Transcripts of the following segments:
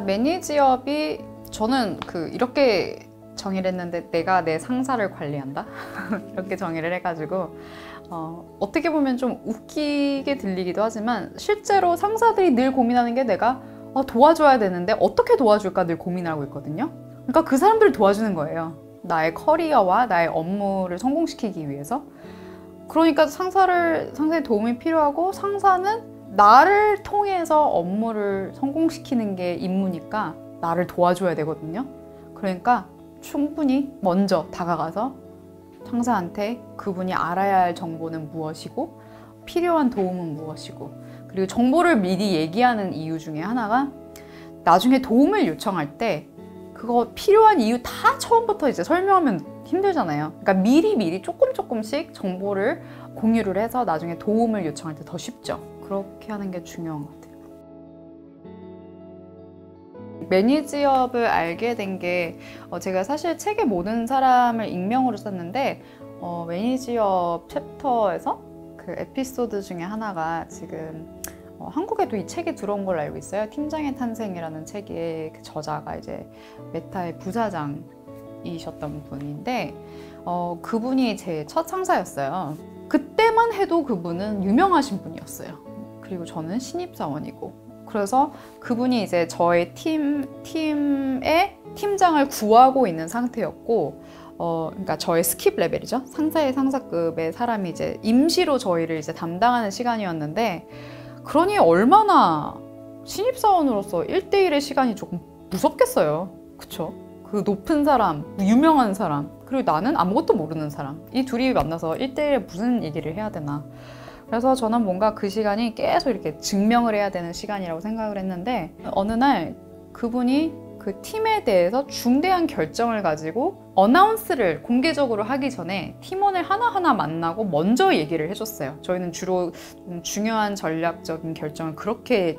매니지업이 저는 이렇게 정의를 했는데 내가 내 상사를 관리한다? 이렇게 정의를 해가지고 어떻게 보면 좀 웃기게 들리기도 하지만 실제로 상사들이 늘 고민하는 게 내가 도와줘야 되는데 어떻게 도와줄까 늘 고민하고 있거든요. 그러니까 그 사람들을 도와주는 거예요. 나의 커리어와 나의 업무를 성공시키기 위해서. 그러니까 상사의 도움이 필요하고 상사는 나를 통해서 업무를 성공시키는 게 임무니까 나를 도와줘야 되거든요. 그러니까 충분히 먼저 다가가서 상사한테 그분이 알아야 할 정보는 무엇이고 필요한 도움은 무엇이고, 그리고 정보를 미리 얘기하는 이유 중에 하나가 나중에 도움을 요청할 때 그거 필요한 이유 다 처음부터 이제 설명하면 힘들잖아요. 그러니까 미리 조금씩 정보를 공유를 해서 나중에 도움을 요청할 때 더 쉽죠. 그렇게 하는 게 중요한 것 같아요. 매니지업을 알게 된 게 제가 사실 책에 모든 사람을 익명으로 썼는데 매니지업 챕터에서 그 에피소드 중에 하나가 지금 한국에도 이 책이 들어온 걸로 알고 있어요. 팀장의 탄생이라는 책의 그 저자가 이제 메타의 부사장이셨던 분인데 그분이 제 첫 상사였어요. 그때만 해도 그분은 유명하신 분이었어요. 그리고 저는 신입사원이고, 그래서 그분이 이제 저의 팀의 팀장을 구하고 있는 상태였고, 그러니까 저의 스킵 레벨이죠. 상사의 상사급의 사람이 이제 임시로 저희를 이제 담당하는 시간이었는데, 그러니 얼마나 신입사원으로서 1대1의 시간이 조금 무섭겠어요. 그쵸? 그 높은 사람, 유명한 사람, 그리고 나는 아무것도 모르는 사람, 이 둘이 만나서 1대1에 무슨 얘기를 해야 되나. 그래서 저는 뭔가 그 시간이 계속 이렇게 증명을 해야 되는 시간이라고 생각을 했는데, 어느 날 그분이 그 팀에 대해서 중대한 결정을 가지고 어나운스를 공개적으로 하기 전에 팀원을 하나하나 만나고 먼저 얘기를 해줬어요. 저희는 주로 좀 중요한 전략적인 결정을 그렇게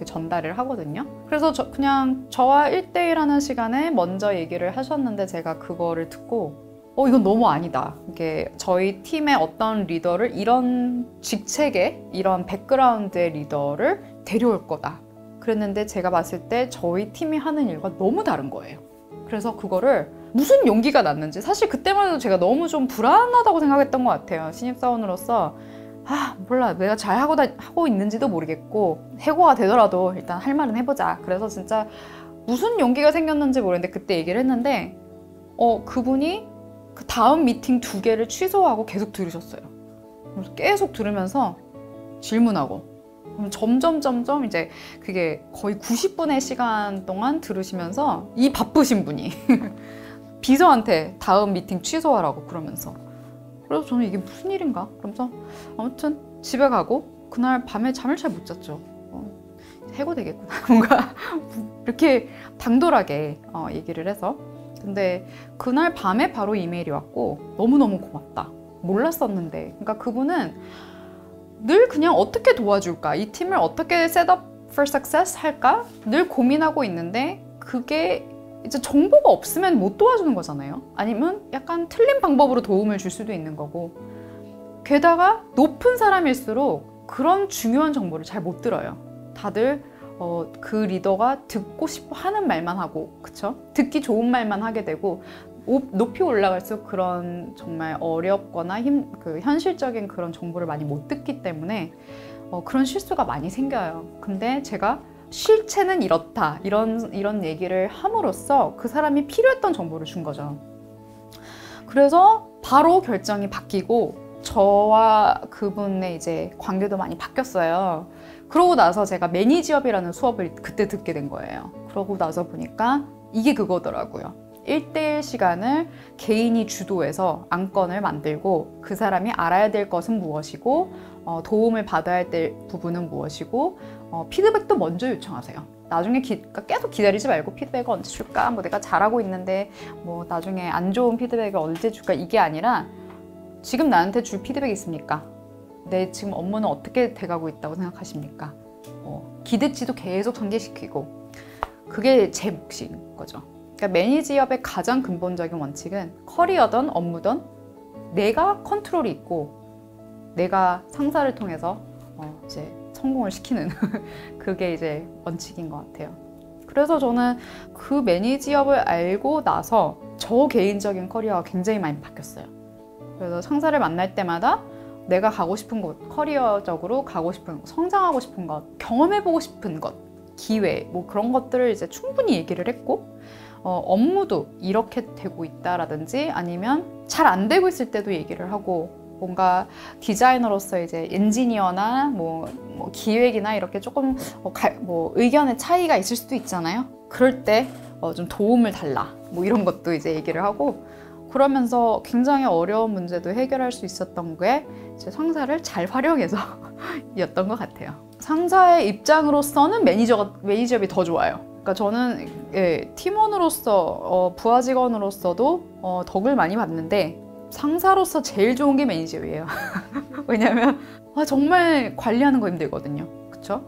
전달을 하거든요. 그래서 그냥 저와 1대1 하는 시간에 먼저 얘기를 하셨는데, 제가 그거를 듣고 이건 너무 아니다. 이게 저희 팀의 어떤 리더를, 이런 직책의 이런 백그라운드의 리더를 데려올 거다. 그랬는데 제가 봤을 때 저희 팀이 하는 일과 너무 다른 거예요. 그래서 그거를 무슨 용기가 났는지, 사실 그때만 해도 제가 너무 좀 불안하다고 생각했던 것 같아요. 신입사원으로서 몰라, 내가 잘 하고 있는지도 모르겠고 해고가 되더라도 일단 할 말은 해보자. 그래서 진짜 무슨 용기가 생겼는지 모르겠는데 그때 얘기를 했는데 그분이 그 다음 미팅 2개를 취소하고 계속 들으셨어요. 그래서 계속 들으면서 질문하고, 그럼 점점 이제 그게 거의 90분의 시간 동안 들으시면서 이 바쁘신 분이 비서한테 다음 미팅 취소하라고 그러면서, 그래서 저는 이게 무슨 일인가? 그러면서 아무튼 집에 가고 그날 밤에 잠을 잘 못 잤죠. 해고되겠구나. 뭔가 이렇게 당돌하게 얘기를 해서. 근데 그날 밤에 바로 이메일이 왔고 너무너무 고맙다. 몰랐었는데. 그러니까 그분은 늘 그냥 어떻게 도와줄까? 이 팀을 어떻게 셋업 for success 할까? 늘 고민하고 있는데 그게 이제 정보가 없으면 못 도와주는 거잖아요. 아니면 약간 틀린 방법으로 도움을 줄 수도 있는 거고. 게다가 높은 사람일수록 그런 중요한 정보를 잘 못 들어요. 다들 그 리더가 듣고 싶어 하는 말만 하고, 그쵸? 듣기 좋은 말만 하게 되고, 높이 올라갈수록 그런 정말 어렵거나 현실적인 그런 정보를 많이 못 듣기 때문에 그런 실수가 많이 생겨요. 근데 제가 실체는 이렇다, 이런 얘기를 함으로써 그 사람이 필요했던 정보를 준 거죠. 그래서 바로 결정이 바뀌고 저와 그분의 이제 관계도 많이 바뀌었어요. 그러고 나서 제가 매니지업이라는 수업을 그때 듣게 된 거예요. 그러고 나서 보니까 이게 그거더라고요. 1대1 시간을 개인이 주도해서 안건을 만들고, 그 사람이 알아야 될 것은 무엇이고 도움을 받아야 될 부분은 무엇이고 피드백도 먼저 요청하세요. 나중에 계속 기다리지 말고 피드백을 언제 줄까? 뭐 내가 잘하고 있는데 뭐 나중에 안 좋은 피드백을 언제 줄까? 이게 아니라 지금 나한테 줄 피드백이 있습니까? 내 지금 업무는 어떻게 돼가고 있다고 생각하십니까? 기대치도 계속 상기시키고, 그게 제 몫인 거죠. 그러니까 매니지업의 가장 근본적인 원칙은 커리어든 업무든 내가 컨트롤이 있고 내가 상사를 통해서 이제 성공을 시키는 그게 이제 원칙인 것 같아요. 그래서 저는 그 매니지업을 알고 나서 저 개인적인 커리어가 굉장히 많이 바뀌었어요. 그래서 상사를 만날 때마다 내가 가고 싶은 곳, 커리어적으로 가고 싶은 것, 성장하고 싶은 것, 경험해보고 싶은 것, 기회, 뭐 그런 것들을 이제 충분히 얘기를 했고, 업무도 이렇게 되고 있다라든지 아니면 잘 안 되고 있을 때도 얘기를 하고, 뭔가 디자이너로서 이제 엔지니어나 뭐 기획이나 이렇게 조금 뭐 의견의 차이가 있을 수도 있잖아요. 그럴 때 좀 도움을 달라, 뭐 이런 것도 이제 얘기를 하고, 그러면서 굉장히 어려운 문제도 해결할 수 있었던 게 제 상사를 잘 활용해서 였던 것 같아요. 상사의 입장으로서는 매니저업이 더 좋아요. 그러니까 저는 팀원으로서 부하 직원으로서도 덕을 많이 봤는데 상사로서 제일 좋은 게 매니저예요. 왜냐면 정말 관리하는 거 힘들거든요. 그쵸?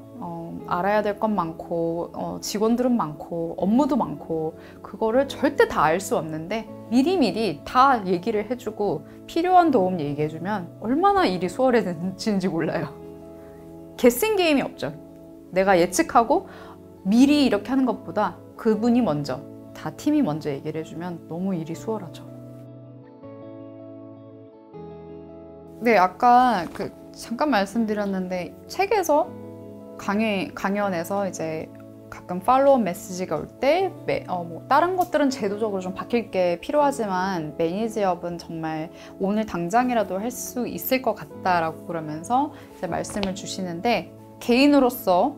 알아야 될 건 많고 직원들은 많고 업무도 많고 그거를 절대 다 알 수 없는데 미리미리 다 얘기를 해주고 필요한 도움 얘기해주면 얼마나 일이 수월해지는지 몰라요. 게싱 게임이 없죠. 내가 예측하고 미리 이렇게 하는 것보다 그분이 먼저, 다 팀이 먼저 얘기를 해주면 너무 일이 수월하죠. 네, 아까 잠깐 말씀드렸는데 책에서 강연에서 이제 가끔 팔로우 메시지가 올 때 뭐 다른 것들은 제도적으로 좀 바뀔 게 필요하지만 매니지업은 정말 오늘 당장이라도 할 수 있을 것 같다라고 그러면서 이제 말씀을 주시는데 개인으로서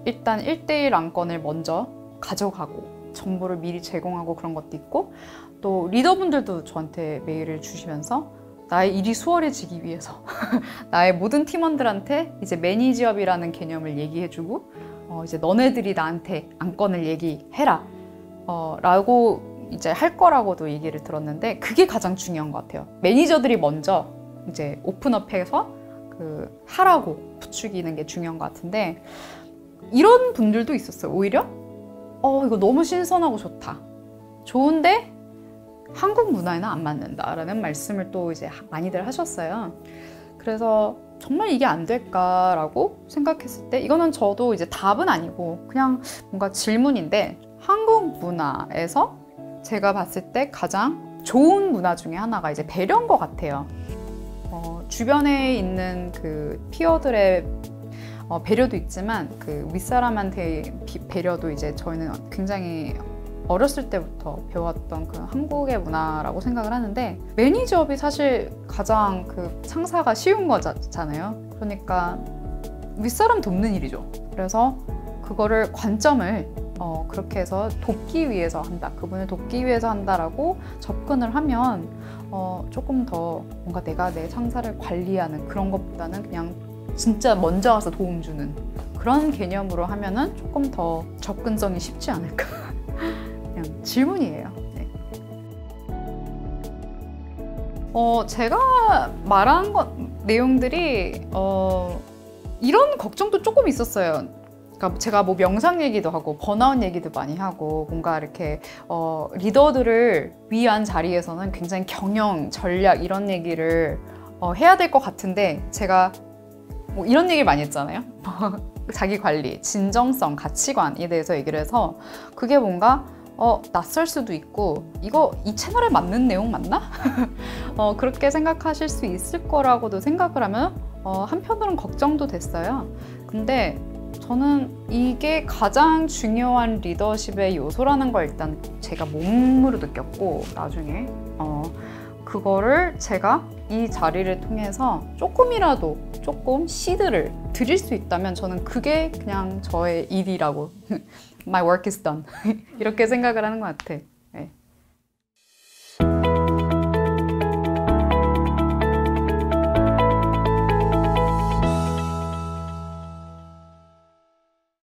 일단 1대1 안건을 먼저 가져가고 정보를 미리 제공하고 그런 것도 있고 또 리더분들도 저한테 메일을 주시면서 나의 일이 수월해지기 위해서 나의 모든 팀원들한테 이제 매니지업이라는 개념을 얘기해주고 이제 너네들이 나한테 안건을 얘기해라 라고 이제 할 거라고도 얘기를 들었는데 그게 가장 중요한 것 같아요. 매니저들이 먼저 이제 오픈업해서 하라고 부추기는 게 중요한 것 같은데 이런 분들도 있었어요. 오히려 이거 너무 신선하고 좋다. 좋은데 한국 문화에는 안 맞는다라는 말씀을 또 이제 많이들 하셨어요. 그래서 정말 이게 안 될까라고 생각했을 때 이거는 저도 이제 답은 아니고 그냥 뭔가 질문인데 한국 문화에서 제가 봤을 때 가장 좋은 문화 중에 하나가 이제 배려인 것 같아요. 주변에 있는 그 피어들의 배려도 있지만 그 윗사람한테 배려도 이제 저희는 굉장히 어렸을 때부터 배웠던 그 한국의 문화라고 생각을 하는데 매니저업이 사실 가장 상사가 쉬운 거잖아요. 그러니까 윗사람 돕는 일이죠. 그래서 그거를 관점을 그렇게 해서 돕기 위해서 한다, 그분을 돕기 위해서 한다라고 접근을 하면 조금 더 뭔가 내가 내 상사를 관리하는 그런 것보다는 그냥 진짜 먼저 와서 도움 주는 그런 개념으로 하면은 조금 더 접근성이 쉽지 않을까. 그냥 질문이에요. 네. 제가 말한 내용들이 이런 걱정도 조금 있었어요. 그러니까 제가 뭐 명상 얘기도 하고 번아웃 얘기도 많이 하고 뭔가 이렇게 리더들을 위한 자리에서는 굉장히 경영, 전략 이런 얘기를 해야 될 것 같은데 제가 뭐 이런 얘기를 많이 했잖아요. 자기 관리, 진정성, 가치관에 대해서 얘기를 해서 그게 뭔가 낯설 수도 있고 이 채널에 맞는 내용 맞나? 그렇게 생각하실 수 있을 거라고도 생각을 하면 한편으로는 걱정도 됐어요. 근데 저는 이게 가장 중요한 리더십의 요소라는 걸 일단 제가 몸으로 느꼈고 나중에 그거를 제가 이 자리를 통해서 조금이라도 조금 시드를 드릴 수 있다면 저는 그게 그냥 저의 일이라고 My work is done 이렇게 생각을 하는 것 같아.